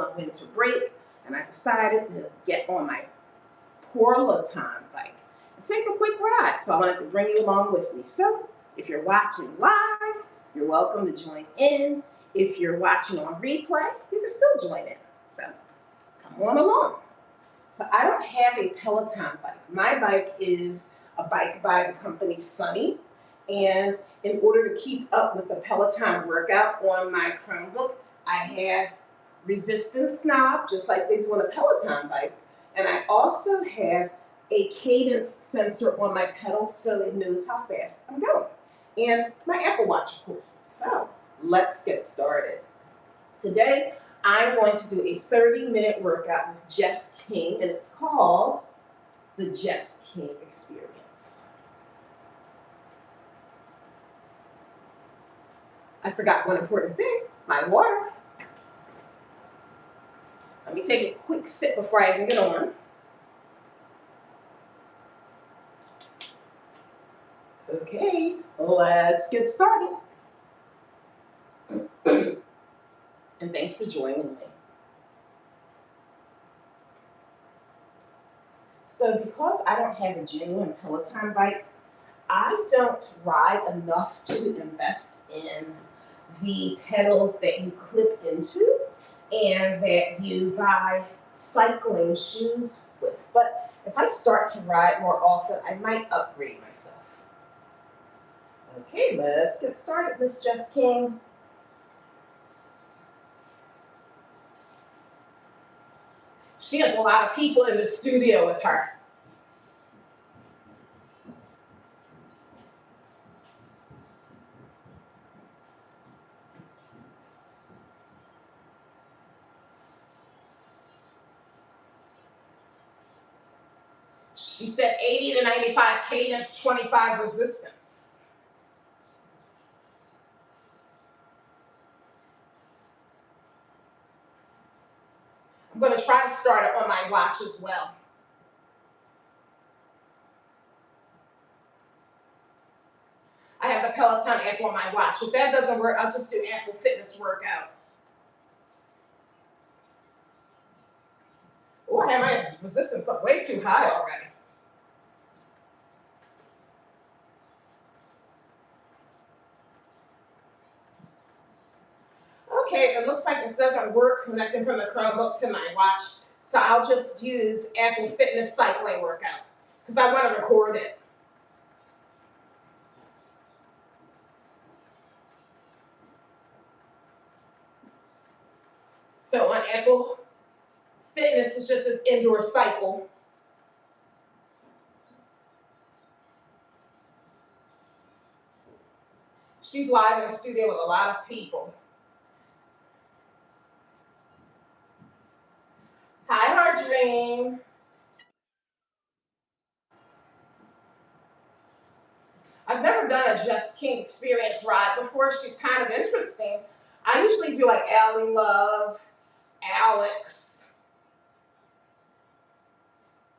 on winter break, and I decided to get on my Peloton bike and take a quick ride. So I wanted to bring you along with me. So if you're watching live, you're welcome to join in. If you're watching on replay, you can still join in. So come on along. So I don't have a Peloton bike. My bike is a bike by the company Sunny. And in order to keep up with the Peloton workout on my Chromebook, I have resistance knob, just like they do on a Peloton bike. And I also have a cadence sensor on my pedals so it knows how fast I'm going. And my Apple Watch, of course. So let's get started. Today, I'm going to do a 30-minute workout with Jess King, and it's called the Jess King Experience. I forgot one important thing, my water. Let me take a quick sip before I even get on. Okay, let's get started. And thanks for joining me. So because I don't have a genuine Peloton bike, I don't ride enough to invest in the pedals that you clip into and that you buy cycling shoes with. But if I start to ride more often, I might upgrade myself. Okay, let's get started, Miss Jess King. She has a lot of people in the studio with her. She said 80 to 95 cadence, 25 resistance. I'm going to try to start it on my watch as well. I have the Peloton app on my watch. If that doesn't work, I'll just do Apple Fitness workout. Oh, I have my resistance up way too high already. Okay, it looks like it doesn't work connecting from the Chromebook to my watch. So I'll just use Apple Fitness cycling workout because I want to record it. So on Apple Fitness, it's just this indoor cycle. She's live in the studio with a lot of people. Hi, Marjorie. I've never done a Jess King Experience ride before. She's kind of interesting. I usually do like Allie Love, Alex,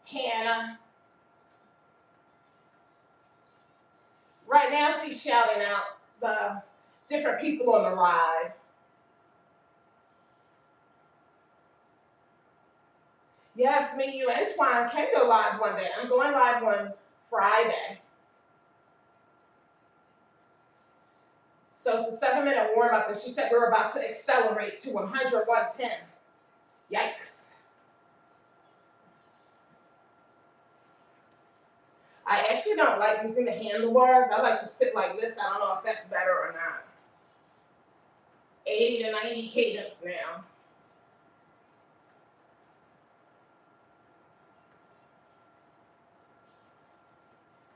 Hannah. Right now she's shouting out the different people on the ride. Yes, me, you, and Twan can go live one day. I'm going live on Friday. So it's a 7-minute warm-up, and she said we're about to accelerate to 100, 110. Yikes. I actually don't like using the handlebars. I like to sit like this. I don't know if that's better or not. 80 to 90 cadence now.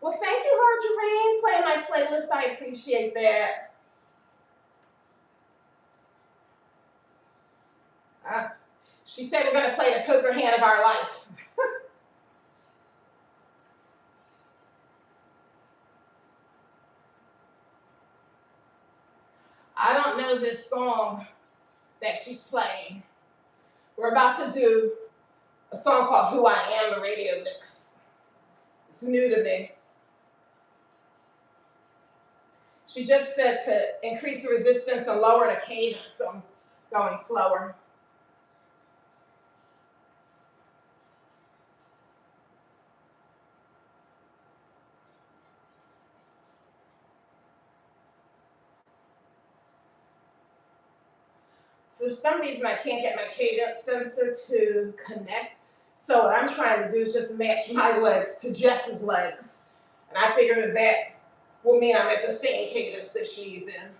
Well, thank you, Marjorie, playing my playlist. I appreciate that. She said we're going to play the poker hand of our life. I don't know this song that she's playing. We're about to do a song called Who I Am, a radio mix. It's new to me. She just said to increase the resistance and lower the cadence, so I'm going slower. For some reason, I can't get my cadence sensor to connect. So what I'm trying to do is just match my legs to Jess's legs. And I figure that that will mean I'm at the same cadence that she's in.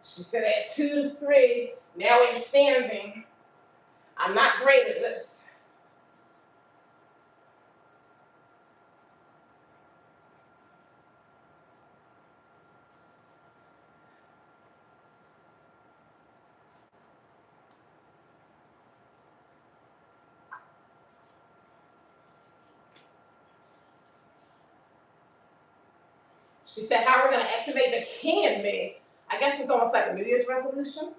She said at 2 to 3, now we're standing. I'm not great at this. She said, how are we going to activate the king in me? I guess it's almost like a New Year's resolution.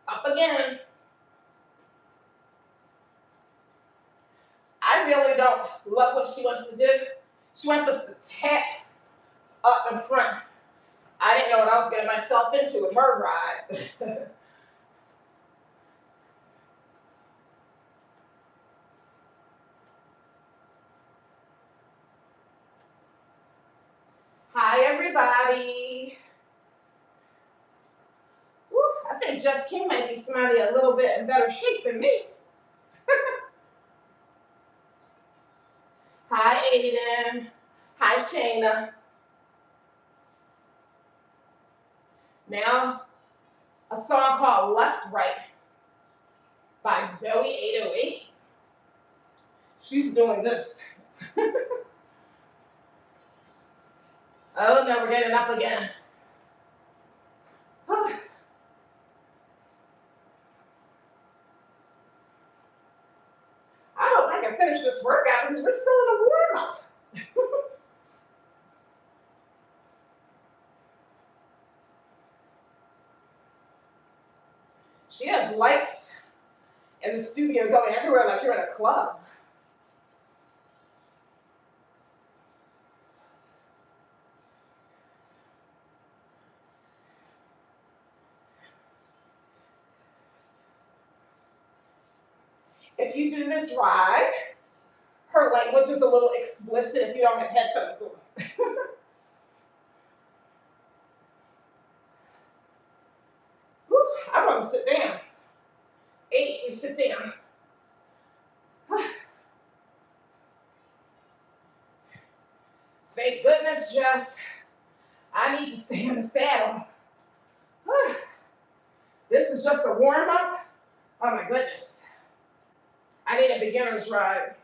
Up again. I really don't love what she wants to do. She wants us to tap up in front. I didn't know what I was getting myself into with her ride. Hi, everybody. Woo, I think Jess King might be somebody a little bit in better shape than me. Hi, Aiden. Hi, Shayna. Now, a song called Left Right by Zoe 808. She's doing this. Oh no, we're getting up again. I hope I can finish this workout because we're still in a warm-up. She has lights in the studio going everywhere like you're in a club. If you do this ride, her language is a little explicit if you don't have headphones on. Whew, I want to sit down. 8, we sit down. Thank goodness, Jess. I need to stay in the saddle. This is just a warm-up. Oh my goodness. I need a beginner's ride.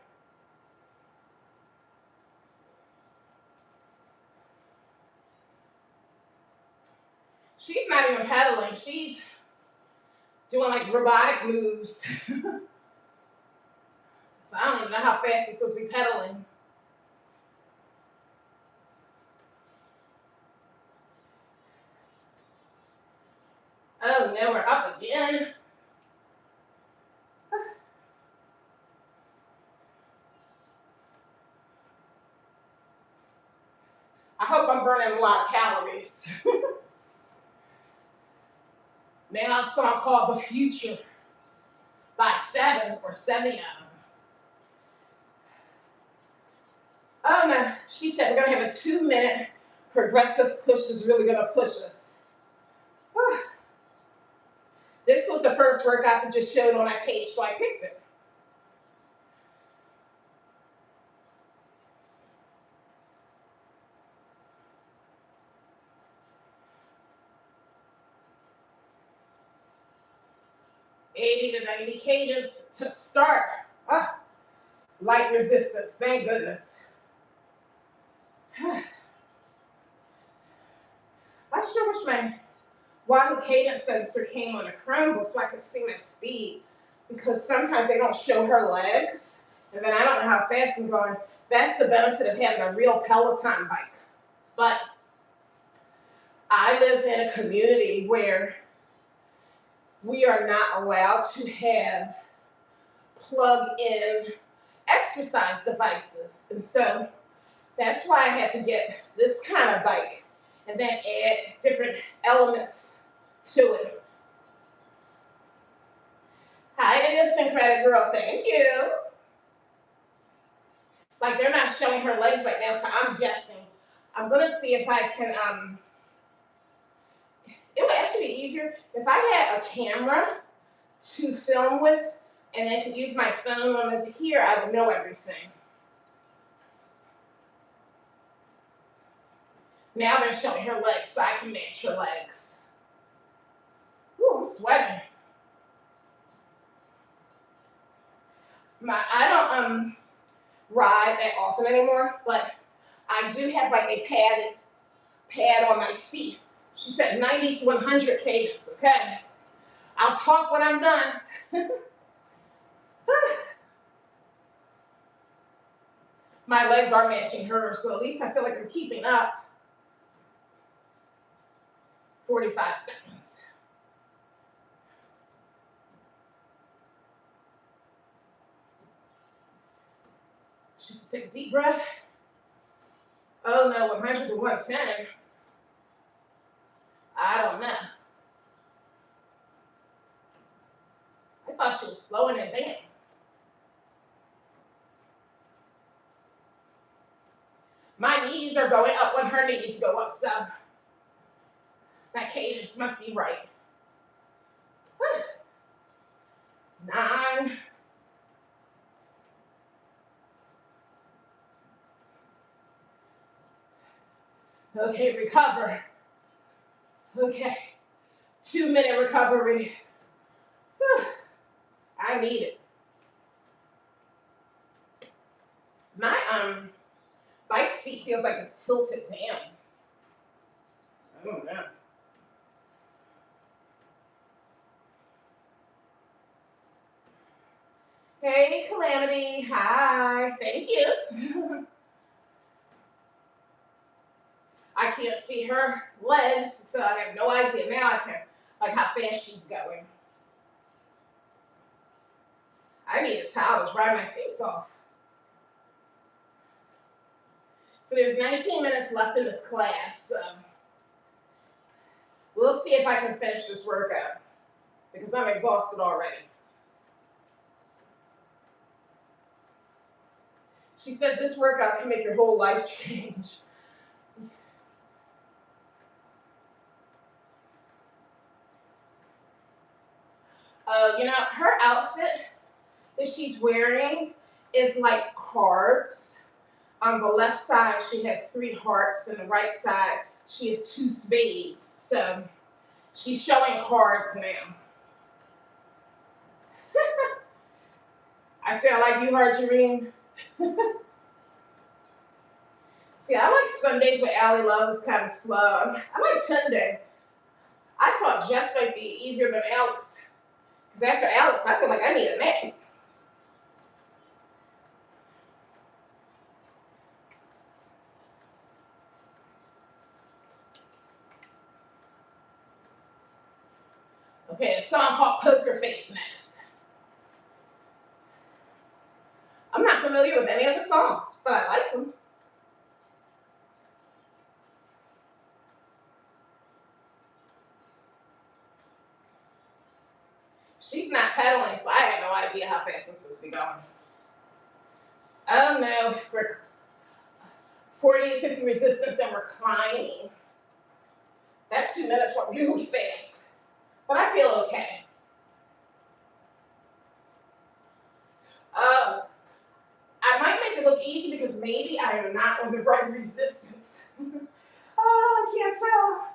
She's not even pedaling. She's doing like robotic moves. So I don't even know how fast she's supposed to be pedaling. Oh, now we're up again. I hope I'm burning a lot of calories. Now a song called The Future by 7 or 7. Oh no, she said we're gonna have a 2-minute progressive push that's really gonna push us. This was the first workout that just showed on my page, so I picked it. $80 to 90 cadence to start. Light resistance, thank goodness. I sure wish while the cadence sensor came on a Chromebook so I could see my speed, because sometimes they don't show her legs, and then I don't know how fast I'm going. That's the benefit of having a real Peloton bike. But I live in a community where we are not allowed to have plug-in exercise devices. And so that's why I had to get this kind of bike and then add different elements to it. Hi, Innocent Credit Girl, thank you. Like they're not showing her legs right now, so I'm guessing. I'm gonna see if I can, it would actually be easier if I had a camera to film with and then could use my phone over here, I would know everything. Now they're showing her legs, so I can match her legs. Ooh, I'm sweating. I don't ride that often anymore, but I do have like a pad on my seat. She said 90 to 100 cadence, okay? I'll talk when I'm done. My legs are matching hers, so at least I feel like I'm keeping up. 45 seconds. Just take a deep breath. Oh no, 100 to 110. I don't know. I thought she was slowing it down. My knees are going up when her knees go up, so that cadence must be right. 9. Okay, recover. Okay, 2-minute recovery. I need it. My bike seat feels like it's tilted down. I don't know. Hey, Calamity. Hi. Thank you. I can't see her legs, so I have no idea. Now I can, like, how fast she's going. I need a towel to dry my face off. So there's 19 minutes left in this class. We'll see if I can finish this workout because I'm exhausted already. She says this workout can make your whole life change. You know, her outfit that she's wearing is like cards. On the left side, she has 3 hearts, and the right side, she has 2 spades. So she's showing cards now. I sound like you, Harjareen. See, I like Sundays with Allie Love is kind of slow. I like Tunde. I thought Jess might be easier than Alex. Because after Alex, I feel like I need a nap. Okay, a song called Poker Face next. I'm not familiar with any of the songs, but I like them. She's not pedaling, so I have no idea how fast I'm supposed to be going. Oh no, we're 40 to 50 resistance and reclining. That 2 minutes went really fast, but I feel okay. I might make it look easy because maybe I am not on the right resistance. Oh, I can't tell.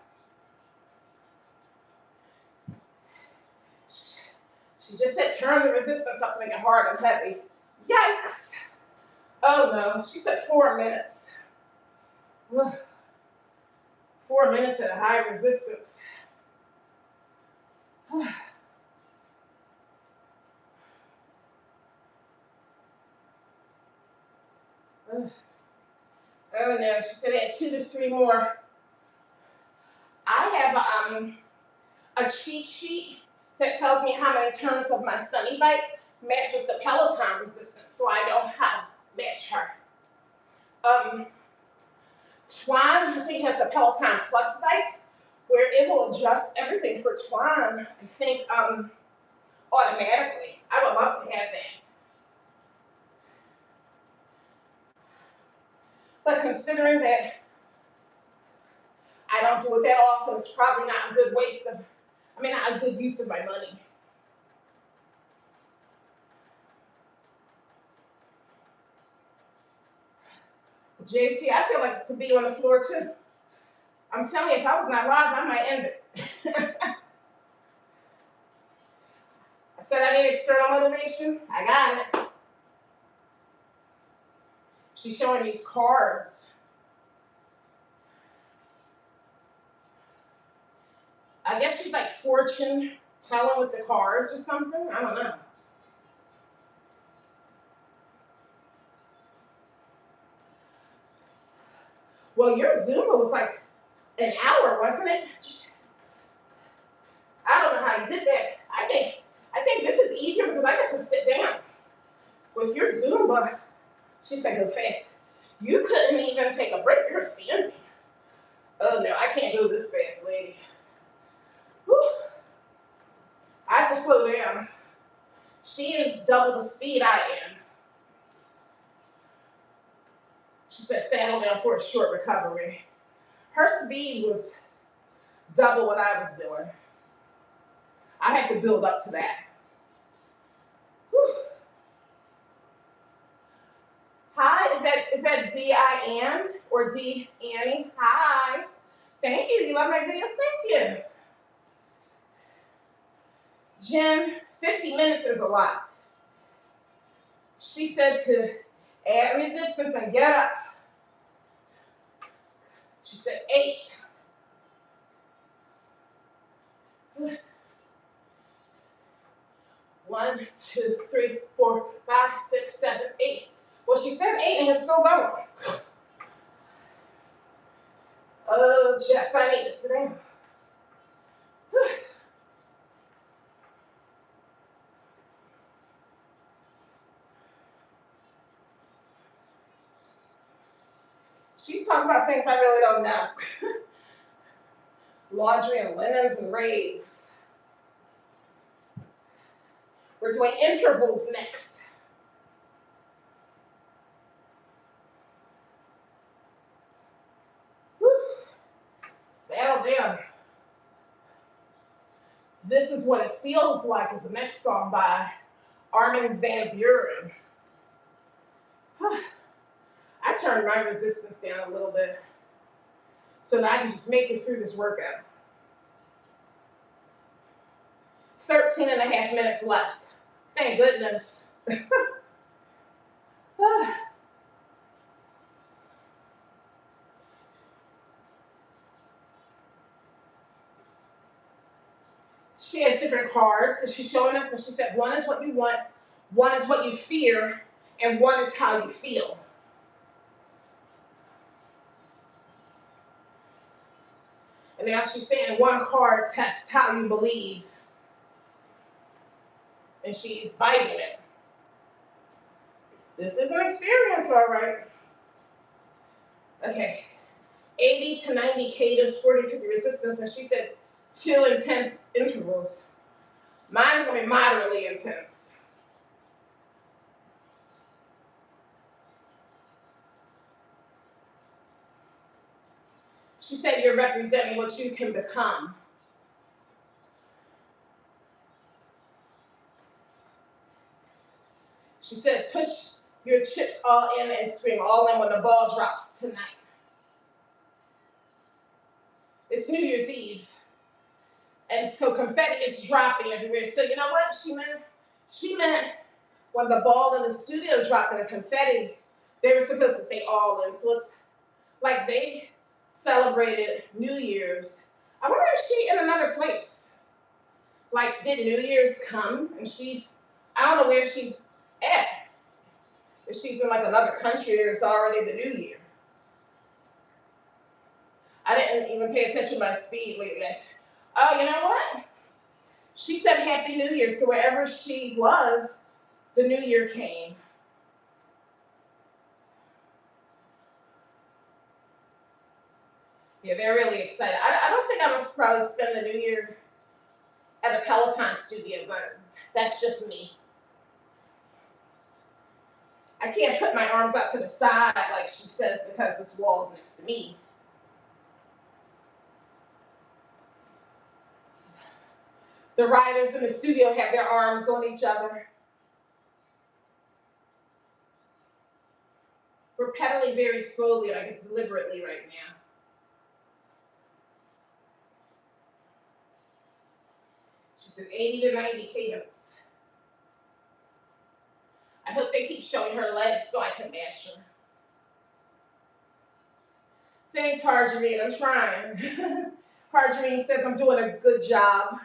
She just said turn the resistance up to make it hard and heavy. Yikes. Oh no, she said 4 minutes. 4 minutes at a high resistance. Oh no, she said add 2 to 3 more. I have a cheat sheet that tells me how many turns of my Sunny bike matches the Peloton resistance, so I know how to match her. Twan, I think, has a Peloton Plus bike where it will adjust everything for Twan, I think, automatically. I would love to have that. But considering that don't do it that often, it's probably not a good not a good use of my money. JC, I feel like to be on the floor too. I'm telling you, if I was not live, I might end it. I said I need external motivation. I got it. She's showing these cards. I guess she's like fortune telling with the cards or something. I don't know. Well, your Zumba was like an hour, wasn't it? I don't know how you did that. I think this is easier because I get to sit down. With your Zumba, she said go fast. You couldn't even take a break. You're standing. Oh no, I can't go this fast, lady. Whew. I have to slow down. She is double the speed I am. She said settle down for a short recovery. Her speed was double what I was doing. I had to build up to that. Whew. Hi, is that D-I-N or D-Annie? Hi. Thank you. You love my videos? Thank you. Jen, 50 minutes is a lot. She said to add resistance and get up. She said 8. 1, 2, 3, 4, 5, 6, 7, 8. Well, she said 8 and you're still going. Oh, Jess, I need to sit down. She's talking about things I really don't know. Laundry and linens and raves. We're doing intervals next. Whew. Settle down. This Is What It Feels Like is the next song by Armin van Buuren. I turned my resistance down a little bit so that I can just make it through this workout. 13 and a half minutes left. Thank goodness. She has different cards that she's showing us, and she said one is what you want, one is what you fear, and one is how you feel. And now she's saying one card tests how you believe. And she's biting it. This is an experience, all right. Okay, 80 to 90 cadence, 40 to 50 resistance, and she said 2 intense intervals. Mine's gonna be moderately intense. She said you're representing what you can become. She says push your chips all in and scream all in when the ball drops tonight. It's New Year's Eve. And so confetti is dropping everywhere. So you know what she meant? She meant when the ball in the studio dropped and the confetti, they were supposed to say all in. So it's like they celebrated New Year's. I wonder if she in another place. Like, did New Year's come and I don't know where she's at. If she's in like another country, it's already the New Year. I didn't even pay attention to my speed lately. Oh, you know what? She said Happy New Year, so wherever she was, the New Year came. Yeah, they're really excited. I don't think I would probably spend the New Year at a Peloton studio, but that's just me. I can't put my arms out to the side like she says because this wall's next to me. The writers in the studio have their arms on each other. We're pedaling very slowly, I guess deliberately right now. She said 80 to 90 cadence. I hope they keep showing her legs so I can match her. Thanks, Harjarine, I'm trying. Harjarine says I'm doing a good job.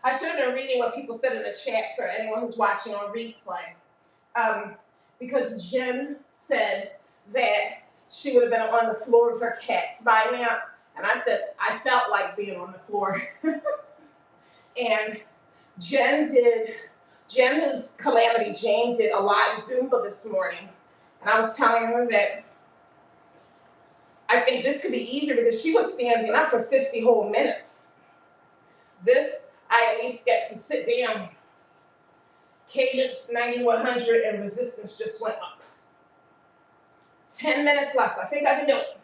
I should have been reading what people said in the chat for anyone who's watching on replay. Because Jen said that she would have been on the floor with her cats by now. And I said, I felt like being on the floor. And Jen, who's Calamity Jane, did a live Zumba this morning. And I was telling her that I think this could be easier because she was standing up for 50 whole minutes. This, I at least get to sit down. Cadence 9100 and resistance just went up. 10 minutes left. I think I can do it.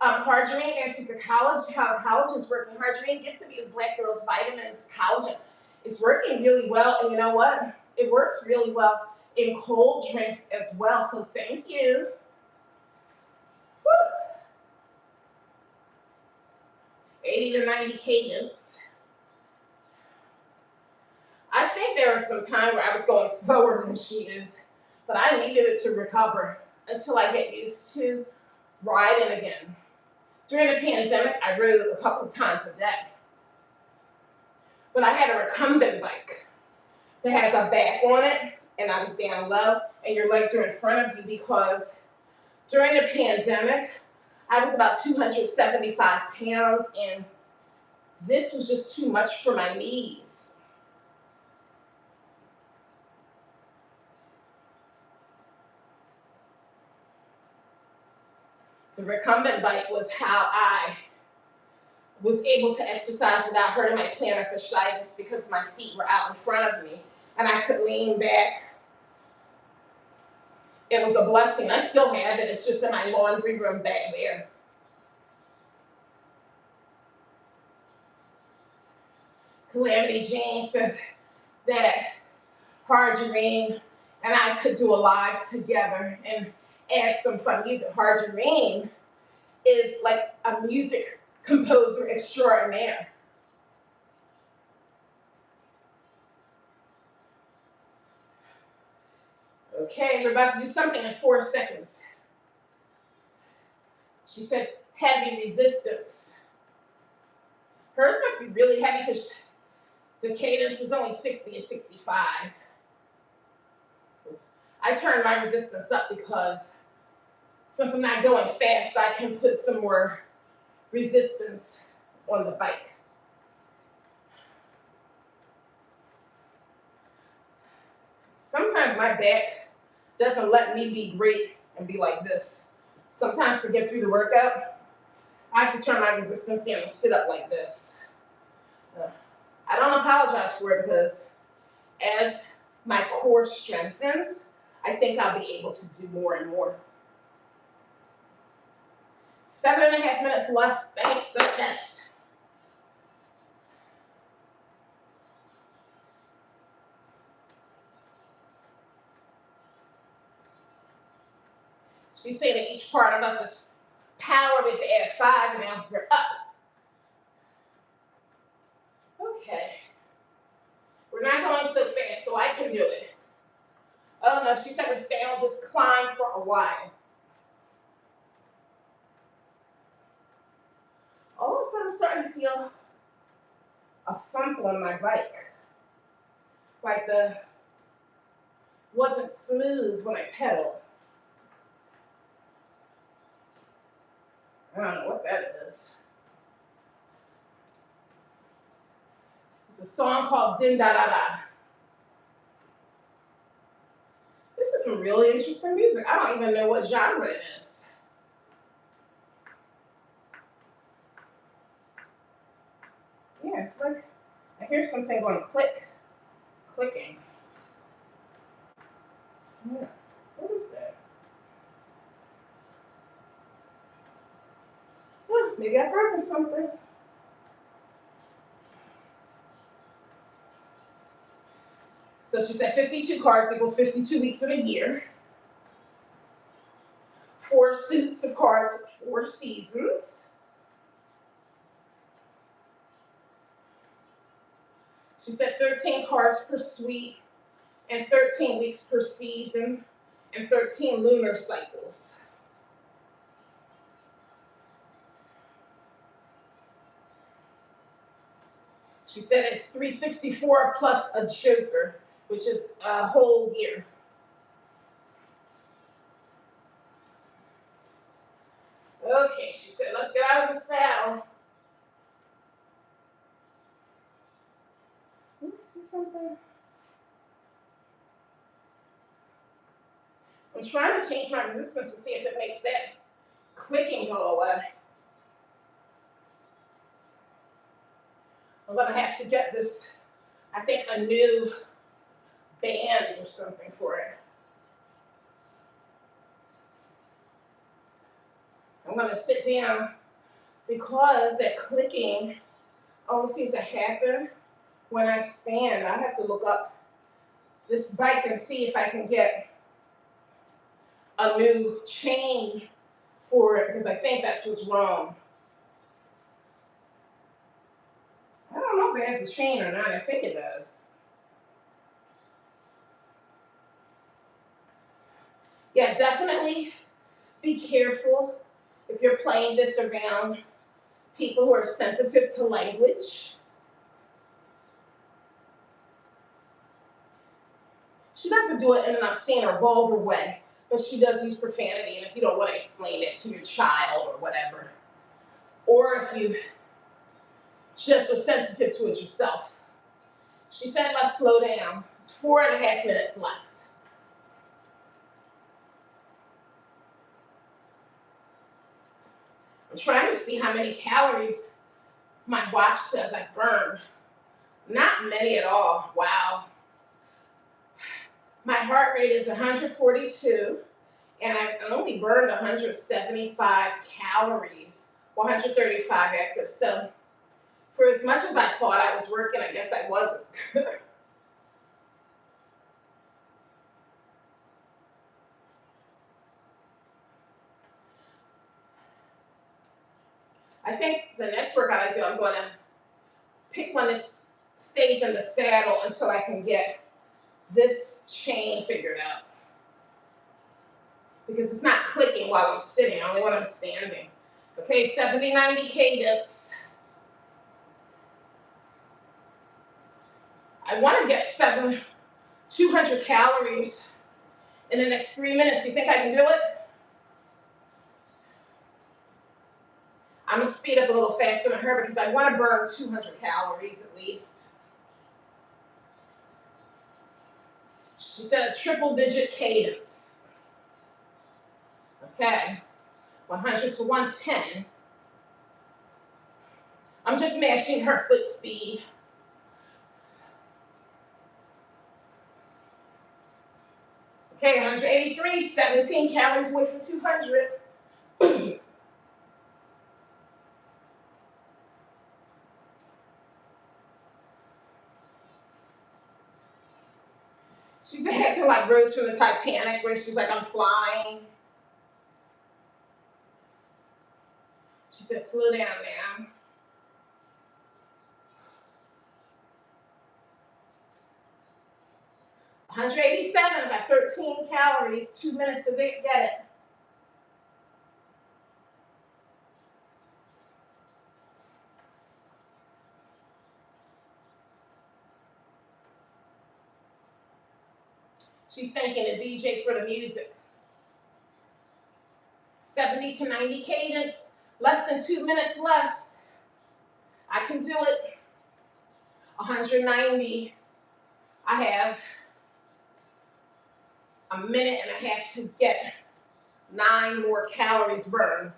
Harjarine asks the college how collagen is working. Harjarine gifted me with Black Girls Vitamins collagen. It's working really well, and you know what? It works really well in cold drinks as well. So thank you. Woo. 80 to 90 cadence. I think there was some time where I was going slower than she is, but I needed it to recover until I get used to riding again. During the pandemic, I rode a couple of times a day. But I had a recumbent bike that has a back on it, and I was down low, and your legs are in front of you because during the pandemic, I was about 275 pounds, and this was just too much for my knees. The recumbent bike was how I was able to exercise without hurting my plantar fasciitis because my feet were out in front of me and I could lean back. It was a blessing. I still have it. It's just in my laundry room back there. Calamity Jane says that Harjarine and I could do a live together and add some fun music. Harjarine is like a music composer extraordinaire. Okay, we're about to do something in 4 seconds. She said heavy resistance. Hers must be really heavy because the cadence is only 60 and 65. So I turned my resistance up because since I'm not going fast, I can put some more resistance on the bike. Sometimes my back doesn't let me be great and be like this. Sometimes to get through the workout, I have to turn my resistance down and sit up like this. I don't apologize for it because as my core strengthens, I think I'll be able to do more and more. 7.5 minutes left, thank goodness. She's saying that each part of us is power. We have to add 5, now we're up. Okay. We're not going so fast, so I can do it. Oh no, she said we're staying on this climb for a while. All of a sudden I'm starting to feel a thump on my bike. Like the wasn't smooth when I pedaled. I don't know what that is. It's a song called Din Da Da Da. This is some really interesting music. I don't even know what genre it is. Yeah, it's like I hear something going clicking. Yeah, what is that? Maybe I've broken something. So she said 52 cards equals 52 weeks in a year. 4 suits of cards, 4 seasons. She said 13 cards per suite and 13 weeks per season and 13 lunar cycles. She said it's 364 plus a joker, which is a whole year. Okay, she said, let's get out of the saddle. Let's see something. I'm trying to change my resistance to see if it makes that clicking go away. I'm gonna have to get this, I think, a new band or something for it. I'm gonna sit down because that clicking always seems to happen when I stand. I have to look up this bike and see if I can get a new chain for it, because I think that's what's wrong. I don't know if it has a chain or not. I think it does. Yeah, definitely be careful if you're playing this around people who are sensitive to language. She doesn't do it in an obscene or vulgar way, but she does use profanity, and if you don't want to explain it to your child or whatever, or if you just are sensitive to it yourself. She said, let's slow down. It's 4.5 minutes left. I'm trying to see how many calories my watch says I've burned. Not many at all. Wow. My heart rate is 142, and I've only burned 175 calories, 135 active. So for as much as I thought I was working, I guess I wasn't. I think the next workout I do, I'm going to pick one that stays in the saddle until I can get this chain figured out. Because it's not clicking while I'm sitting, only when I'm standing. Okay, 70-90 cadence. I want to get 200 calories in the next 3 minutes. Do you think I can do it? I'm going to speed up a little faster than her because I want to burn 200 calories at least. She said a triple-digit cadence. Okay, 100 to 110. I'm just matching her foot speed. Okay, 183, 17 calories away from 200. She's acting like Rose from the Titanic, where she's like, I'm flying. She said, slow down now. $187 by 13 calories, 2 minutes to get it. She's thanking the DJ for the music. 70 to 90 cadence, less than 2 minutes left. I can do it. 190. I have a minute and a half to get 9 more calories burned.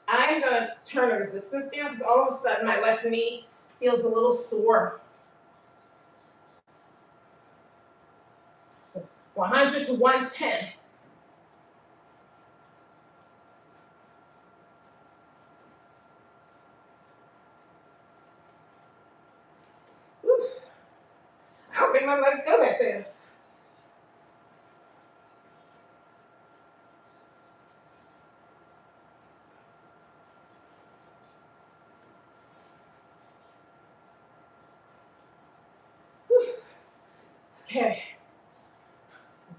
I'm going to turn the resistance down because all of a sudden my left knee feels a little sore. 100 to 110. my legs go that fast. Whew. Okay.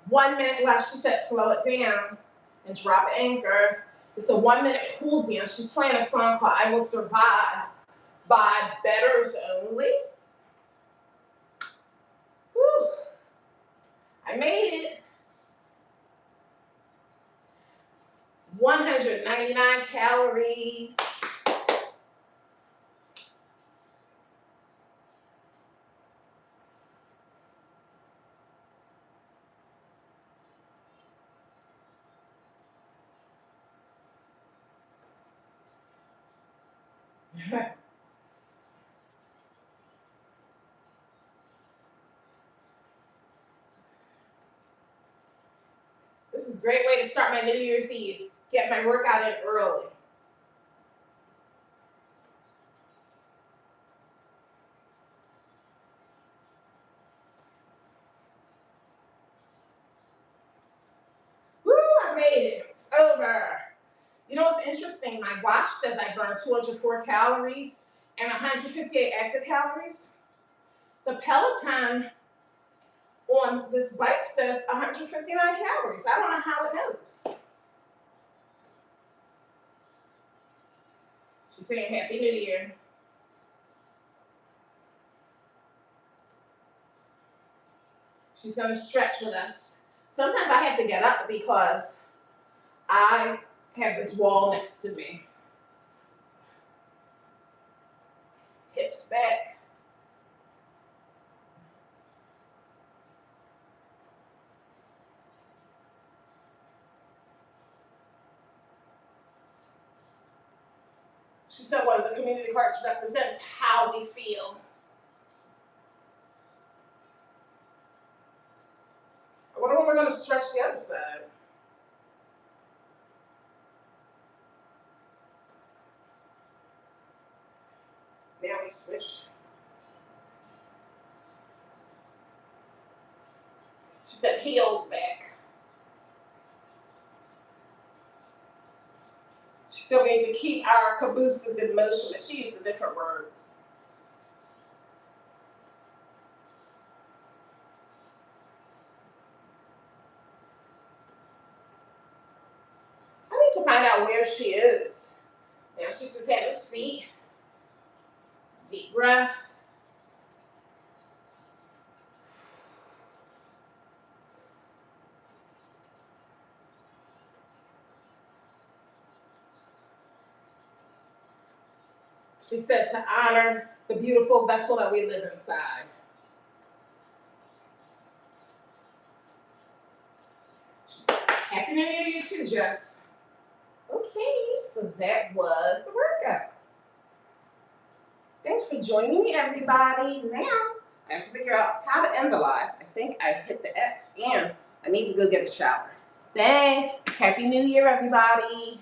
1 minute left. She said slow it down and drop anchors. It's a 1 minute cool down. She's playing a song called I Will Survive by Betters Only. Whew. I made it. 199 calories. This is a great way to start my New Year's Eve. Get my workout in early. Woo, I made it. It's over. You know what's interesting? My watch says I burned 204 calories and 158 active calories. The Peloton on this bike says 159 calories. I don't know how it knows. She's saying Happy New Year. She's going to stretch with us. Sometimes I have to get up because I have this wall next to me. Hips back. She said one of the community cards represents how we feel. I wonder when we're going to stretch the other side. Now we switch. She said heels back. She said we need to keep our cabooses in motion, but she used a different word. I need to find out where she is. Now she says have a seat. Deep breath. She said to honor the beautiful vessel that we live inside. Happy New Year to you too, Jess. Okay, so that was the workout. Thanks for joining me, everybody. Now, I have to figure out how to end the live. I think I hit the X, and I need to go get a shower. Thanks. Happy New Year, everybody.